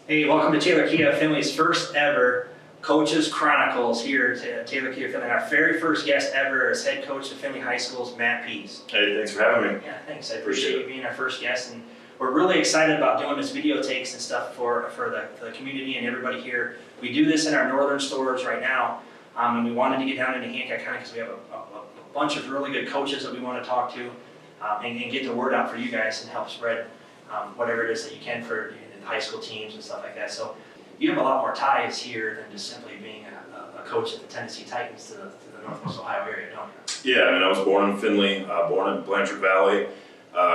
Hey, welcome to Taylor Kia, Findlay's first ever Coaches Chronicles here at Taylor Kia Findlay. Our very first guest ever is head coach of Findlay High School's Matt Pease. Hey, thanks for having me. Yeah, thanks. I appreciate you being our first guest, and we're really excited about doing this video takes and stuff for the community and everybody here. We do this in our northern stores right now, and we wanted to get down into Hancock County because we have a bunch of really good coaches that we want to talk to and get the word out for you guys and help spread whatever it is that you can for the high school teams and stuff like that. So you have a lot more ties here than just simply being a coach at the Tennessee Titans to the Northwest Ohio area, don't you? Yeah, I mean, I was born in Findlay, born in Blanchard Valley,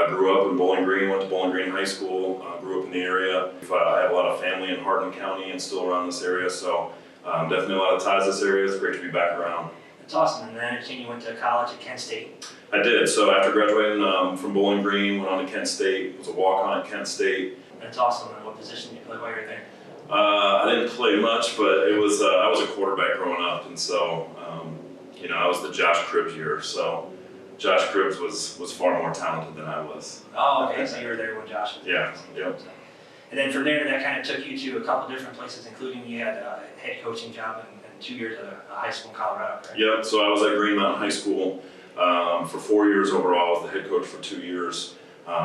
grew up in Bowling Green, went to Bowling Green High School, grew up in the area. I have a lot of family in Hardin County and still around this area, so definitely a lot of ties to this area. It's great to be back around. That's awesome. And then I understand you went to college at Kent State. I did. So after graduating from Bowling Green, went on to Kent State, was a walk-on at Kent State. That's awesome. And what position did you play while you were there? I didn't play much, but it was I was a quarterback growing up, and so I was the Josh Cribbs year. So Josh Cribbs was far more talented than I was. Oh, okay. So you were there when Josh was there. Yeah. Yep. And then from there, that kind of took you to a couple different places, including you had a head coaching job and 2 years at a high school in Colorado, correct? Yep. So I was at Green Mountain High School for 4 years overall. I was the head coach for 2 years.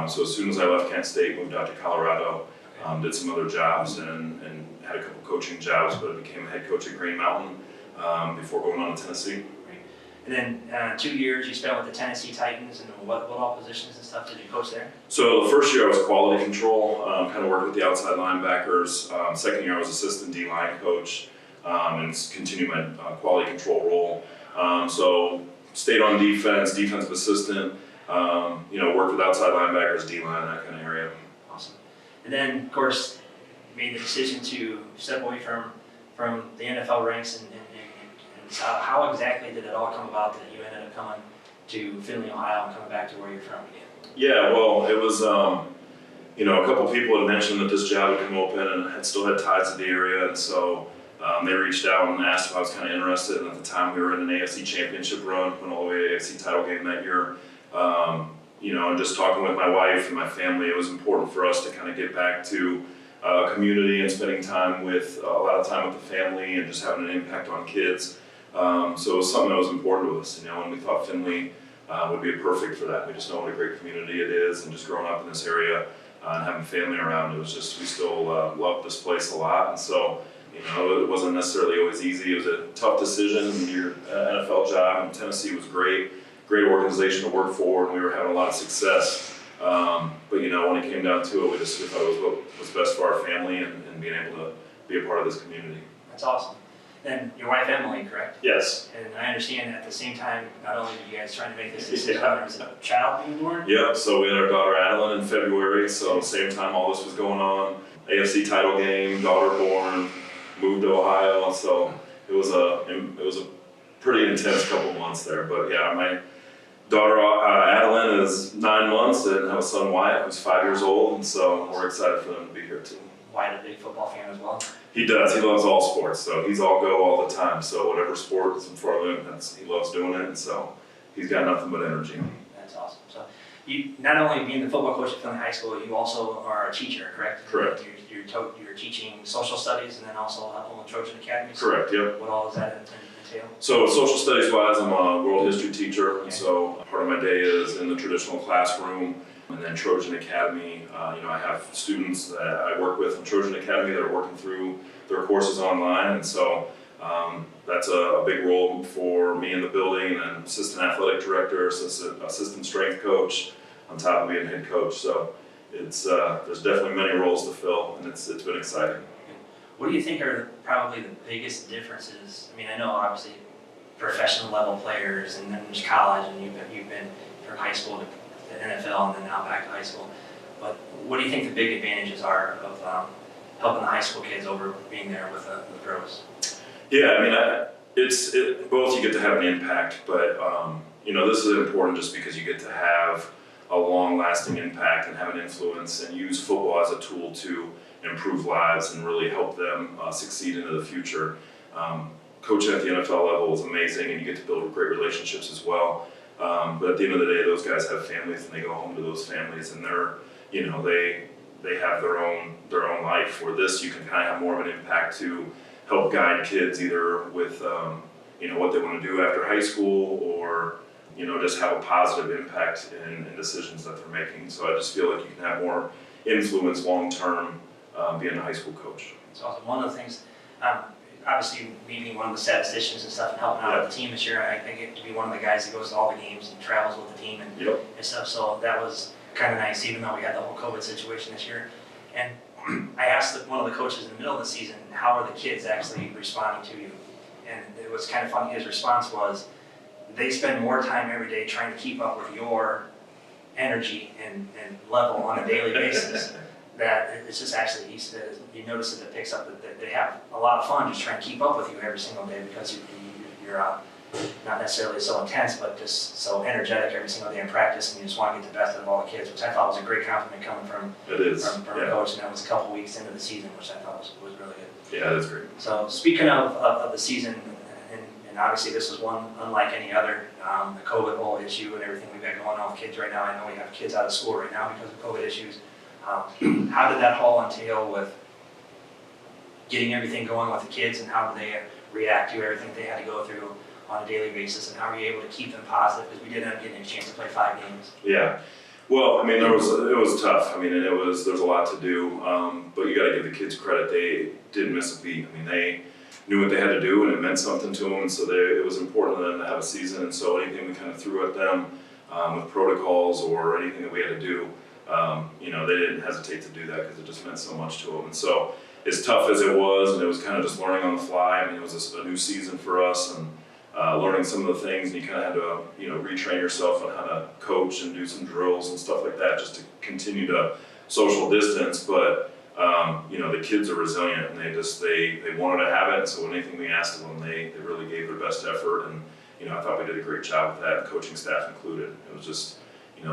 So as soon as I left Kent State, moved out to Colorado, did some other jobs and had a couple coaching jobs, but I became a head coach at Green Mountain before going on to Tennessee. And then 2 years you spent with the Tennessee Titans, and what all positions and stuff did you coach there? So the first year I was quality control, kind of worked with the outside linebackers. Second year I was assistant D-line coach and continued my quality control role. So stayed on defense, defensive assistant, worked with outside linebackers, D-line, that kind of area. Awesome. And then, of course, made the decision to step away from the NFL ranks and how exactly did it all come about that you ended up coming to Findlay, Ohio, and coming back to where you're from again? Yeah, well, it was, a couple people had mentioned that this job had come open and had still had ties to the area, and so they reached out and asked if I was kind of interested, and at the time we were in an AFC championship run, went all the way to AFC title game that year. And just talking with my wife and my family, it was important for us to kind of get back to a community and spending time with a lot of time with the family and just having an impact on kids. So it was something that was important to us, and we thought Findlay would be perfect for that. We just know what a great community it is, and just growing up in this area and having family around, it was just, we still loved this place a lot, and so, it wasn't necessarily always easy. It was a tough decision. Your NFL job in Tennessee was great organization to work for, and we were having a lot of success. But when it came down to it, we thought it was what was best for our family and being able to be a part of this community. That's awesome. And your wife Emily, correct? Yes. And I understand that at the same time, not only did you guys trying to make this decision, there was a child being born? Yeah, so we had our daughter Adeline in February, so same time all this was going on. AFC title game, daughter born, moved to Ohio, so it was a pretty intense couple months there. But yeah, my daughter Adeline is 9 months, and I have a son Wyatt who's 5 years old, and so we're excited for them to be here too. Wyatt a big football fan as well? He does. He loves all sports, so he's all go all the time. So whatever sport is in front of him, he loves doing it, and so he's got nothing but energy. That's awesome. So you, not only being the football coach at Findlay High School, you also are a teacher, correct? Correct. You're teaching social studies and then also Automotive Trojan Academy. So correct. Yep. What all does that entail? So social studies wise, I'm a world history teacher, and so part of my day is in the traditional classroom. And then Trojan Academy, I have students that I work with in Trojan Academy that are working through their courses online, and so that's a big role for me in the building, and assistant athletic director, assistant strength coach, on top of being head coach. So it's there's definitely many roles to fill, and it's been exciting. What do you think are probably the biggest differences? I mean, I know obviously professional level players, and then there's college, and you've been from high school to the NFL and then now back to high school. But what do you think the big advantages are of helping the high school kids over being there with the pros? Yeah, I mean, both you get to have an impact, but this is important just because you get to have a long-lasting impact and have an influence and use football as a tool to improve lives and really help them succeed into the future. Coaching at the NFL level is amazing, and you get to build great relationships as well. But at the end of the day, those guys have families, and they go home to those families, and they're, they have their own life. Where this, you can kind of have more of an impact to help guide kids either with what they want to do after high school, or just have a positive impact in decisions that they're making. So I just feel like you can have more influence long term being a high school coach. It's awesome. One of the things, obviously me being one of the statisticians and stuff and helping out with the team this year, I get to be one of the guys that goes to all the games and travels with the team and stuff. So that was kind of nice, even though we had the whole COVID situation this year. And I asked one of the coaches in the middle of the season, how are the kids actually responding to you? And it was kind of funny. His response was, they spend more time every day trying to keep up with your energy and level on a daily basis. That it's just actually, he said, you notice that it picks up that they have a lot of fun just trying to keep up with you every single day, because you're not necessarily so intense, but just so energetic every single day in practice, and you just want to get the best out of all the kids, which I thought was a great compliment coming from a coach, and that was a couple weeks into the season, which I thought was really good. Yeah, that's great. So speaking of the season, and obviously this was one unlike any other, the COVID whole issue and everything we've got going on with kids right now. I know we have kids out of school right now because of COVID issues. How did that all entail with getting everything going with the kids, and how did they react to everything they had to go through on a daily basis, and how were you able to keep them positive, because we did end up getting a chance to play 5 games? Yeah, well, I mean, it was tough. I mean, there's a lot to do, but you got to give the kids credit. They didn't miss a beat. I mean, they knew what they had to do, and it meant something to them, and so it was important to them to have a season. And so anything we kind of threw at them with protocols or anything that we had to do, they didn't hesitate to do that, because it just meant so much to them. And so as tough as it was, and it was kind of just learning on the fly. I mean, it was a new season for us, and learning some of the things, and you kind of had to retrain yourself on how to coach and do some drills and stuff like that, just to continue to social distance. But the kids are resilient, and they wanted to have it, and so anything we asked of them, they really gave their best effort. And I thought we did a great job with that, coaching staff included. It was just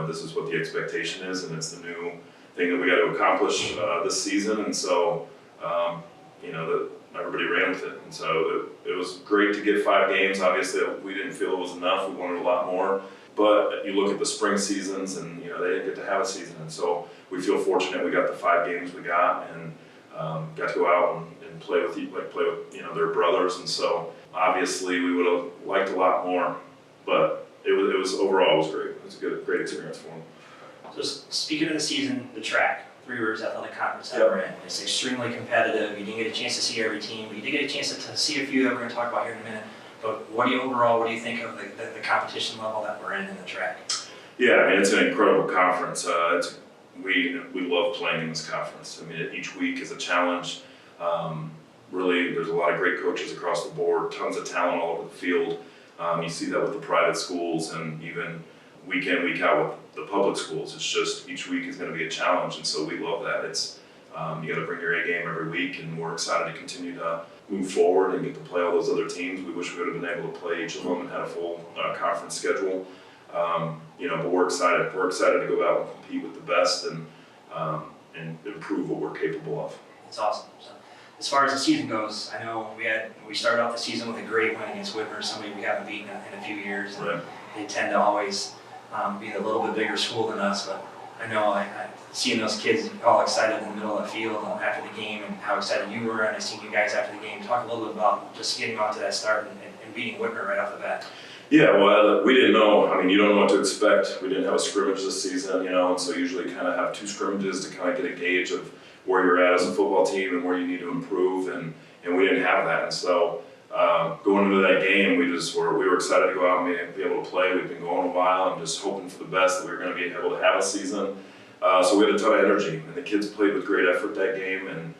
this is what the expectation is, and it's the new thing that we got to accomplish this season. And so that everybody ran with it, and so it was great to get 5 games. Obviously, we didn't feel it was enough. We wanted a lot more. But you look at the spring seasons, and they didn't get to have a season, and so we feel fortunate we got the 5 games we got, and got to go out and play with their brothers. And so obviously we would have liked a lot more, but it was overall it was great. It was a great experience for them. So speaking of the season, the track, Three Rivers Athletic Conference that we're in, it's extremely competitive. You didn't get a chance to see every team, but you did get a chance to see a few that we're going to talk about here in a minute. But what do you think of the competition level that we're in the track? Yeah, I mean, it's an incredible conference. We love playing in this conference. I mean, each week is a challenge. Really, there's a lot of great coaches across the board, tons of talent all over the field. You see that with the private schools, and even week in, week out with the public schools. It's just each week is going to be a challenge, and so we love that. It's you got to bring your A game every week, and we're excited to continue to move forward and get to play all those other teams. We wish we would have been able to play each of them and had a full conference schedule. But we're excited. We're excited to go out and compete with the best and improve what we're capable of. That's awesome. So, as far as the season goes, I know we started off the season with a great win against Whitmer, somebody we haven't beaten in a few years. And right. They tend to always be a little bit bigger school than us, but I know I seeing those kids all excited in the middle of the field after the game, and how excited you were, and I seen you guys after the game. Talk a little bit about just getting off to that start and beating Whitmer right off the bat. Yeah, well, we didn't know. I mean, you don't know what to expect. We didn't have a scrimmage this season, and so usually kind of have 2 scrimmages to kind of get a gauge of where you're at as a football team and where you need to improve, and we didn't have that. And so going into that game, we were excited to go out and be able to play. We've been going a while and just hoping for the best, that we were going to be able to have a season. So we had a ton of energy, and the kids played with great effort that game, and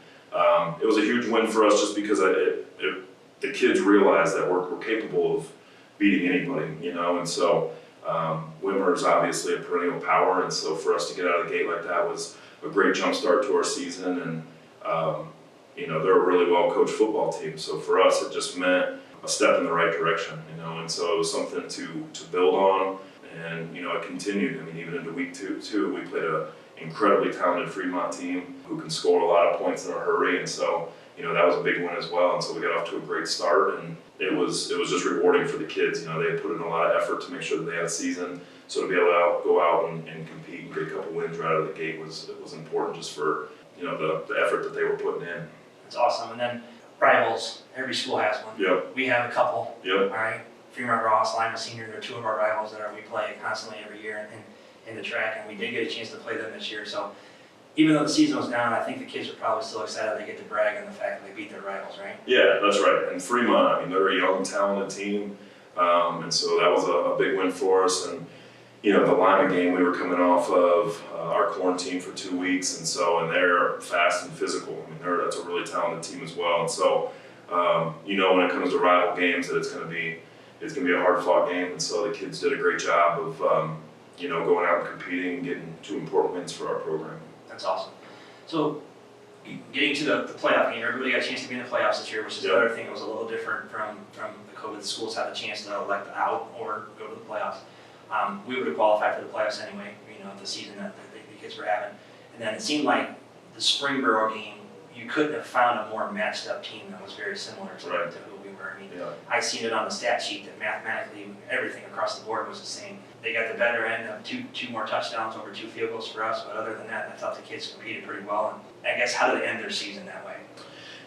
it was a huge win for us just because the kids realized that we're capable of beating anybody, and so Whitmer is obviously a perennial power, and so for us to get out of the gate like that was a great jump start to our season. And they're a really well coached football team, so for us it just meant a step in the right direction, and so it was something to build on. And it continued. I mean, even into week 2, we played an incredibly talented Fremont team who can score a lot of points in a hurry, and so that was a big win as well. And so we got off to a great start, and it was just rewarding for the kids. They had put in a lot of effort to make sure that they had a season, so to be able to go out and compete, and get a couple wins right out of the gate was important just for, you know, the effort that they were putting in. That's awesome. And then rivals, every school has one. Yep. We have a couple. Yep. All right. Fremont Ross, Lima Senior, they're two of our rivals that we play constantly every year in the track, and we did get a chance to play them this year. So even though the season was down, I think the kids are probably still excited they get to brag on the fact that they beat their rivals, right? Yeah, that's right. And Fremont, I mean, they're a young, talented team, and so that was a big win for us. And you know, the Lima game, we were coming off of our quarantine for 2 weeks, and they're fast and physical. I mean, that's a really talented team as well. And so, you know, when it comes to rival games, that it's going to be a hard-fought game. And so the kids did a great job of, you know, going out and competing and getting 2 important wins for our program. That's awesome. So, getting to the playoff game, everybody got a chance to be in the playoffs this year, which is another thing that was a little different from the COVID. The schools had a chance to elect out or go to the playoffs. We would have qualified for the playoffs anyway, you know, the season that the kids were having. And then it seemed like the Springboro game, you couldn't have found a more matched up team that was very similar to who we were. I mean, I seen it on the stat sheet that mathematically everything across the board was the same. They got the better end of two more touchdowns over 2 field goals for us, but other than that, I thought the kids competed pretty well. And I guess, how did they end their season that way?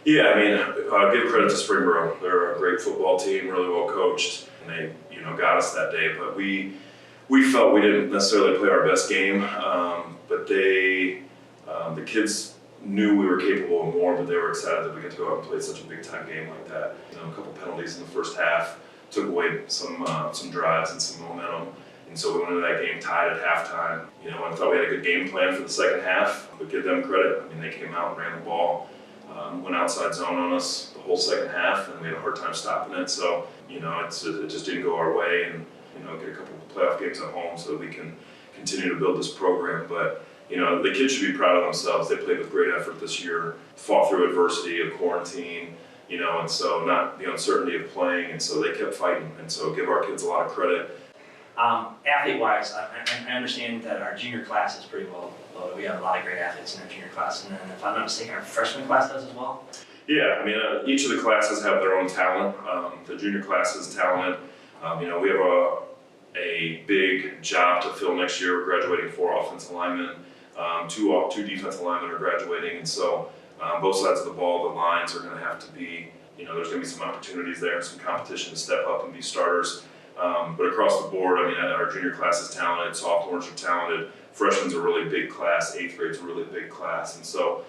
Yeah, I mean, give credit to Springboro. They're a great football team, really well coached, and they, you know, got us that day. But we felt we didn't necessarily play our best game, but the kids knew we were capable of more, but they were excited that we got to go out and play such a big time game like that. You know, a couple penalties in the first half took away some drives and some momentum. And so we went into that game tied at halftime. You know, I thought we had a good game plan for the second half, but give them credit. I mean, they came out and ran the ball, went outside zone on us the whole second half, and we had a hard time stopping it. So, you know, it just didn't go our way, and, you know, get a couple of playoff games at home so that we can continue to build this program. But, you know, the kids should be proud of themselves. They played with great effort this year, fought through adversity of quarantine, you know, and so not the uncertainty of playing, and so they kept fighting. And so give our kids a lot of credit. Athlete-wise, I understand that our junior class is pretty well loaded. We have a lot of great athletes in our junior class, and then if I'm not mistaken, our freshman class does as well? Yeah, I mean, each of the classes have their own talent. The junior class is talented. You know, we have a big job to fill next year. We're graduating 4 offensive linemen, 2 defensive linemen are graduating, and so both sides of the ball, the lines are going to have to be, you know, there's going to be some opportunities there, some competition to step up and be starters. But across the board, I mean, our junior class is talented, sophomores are talented, freshmen are a really big class, 8th grade's a really big class, and so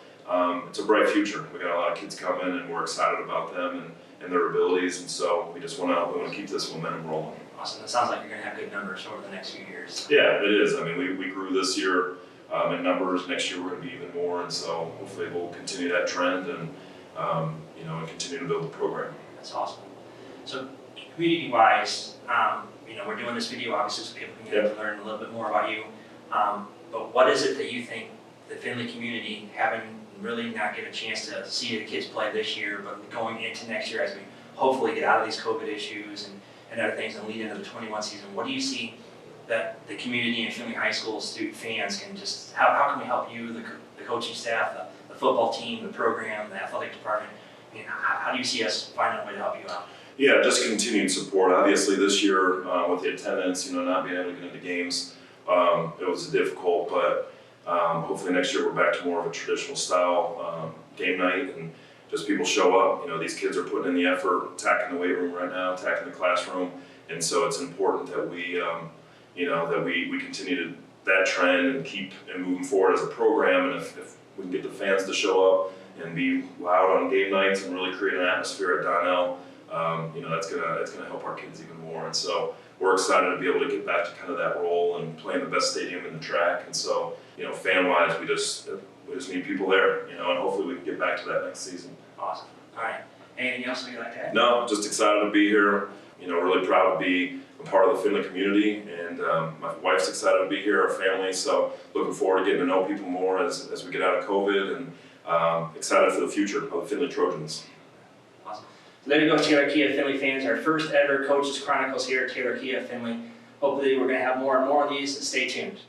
it's a bright future. We got a lot of kids coming, and we're excited about them and their abilities, and so we just want to keep this momentum rolling. Awesome. It sounds like you're going to have good numbers over the next few years. Yeah, it is. I mean, we grew this year in numbers. Next year we're going to be even more, and so hopefully we'll continue that trend and you know, and continue to build the program. That's awesome. So community-wise, you know, we're doing this video obviously so people can get to learn a little bit more about you. But what is it that you think the Findlay community, having really not get a chance to see the kids play this year, but going into next year as we hopefully get out of these COVID issues and other things and lead into the 21 season, what do you see that the community and Findlay High School student fans can just, how can we help you, the coaching staff, the football team, the program, the athletic department? I mean, how do you see us finding a way to help you out? Yeah, just continued support. Obviously this year with the attendance, you know, not being able to get into games, it was difficult, but hopefully next year we're back to more of a traditional style game night and just people show up. You know, these kids are putting in the effort, attacking the weight room right now, attacking the classroom, and so it's important that we, you know, that we continue that trend and keep moving forward as a program. And if we can get the fans to show up and be loud on game nights and really create an atmosphere at Donnell, you know, that's gonna help our kids even more. And so we're excited to be able to get back to kind of that role and play in the best stadium in the track. And so, you know, fan-wise, we just need people there, you know, and hopefully we can get back to that next season. Awesome. All right. Anything else you'd like to add? No, just excited to be here. You know, really proud to be a part of the Findlay community, and my wife's excited to be here, our family. So looking forward to getting to know people more as we get out of COVID, and excited for the future of the Findlay Trojans. Awesome. So there you go, Taylor Kia Findlay fans. Our first ever Coaches Chronicles here at Taylor Kia Findlay. Hopefully we're going to have more and more of these, and stay tuned.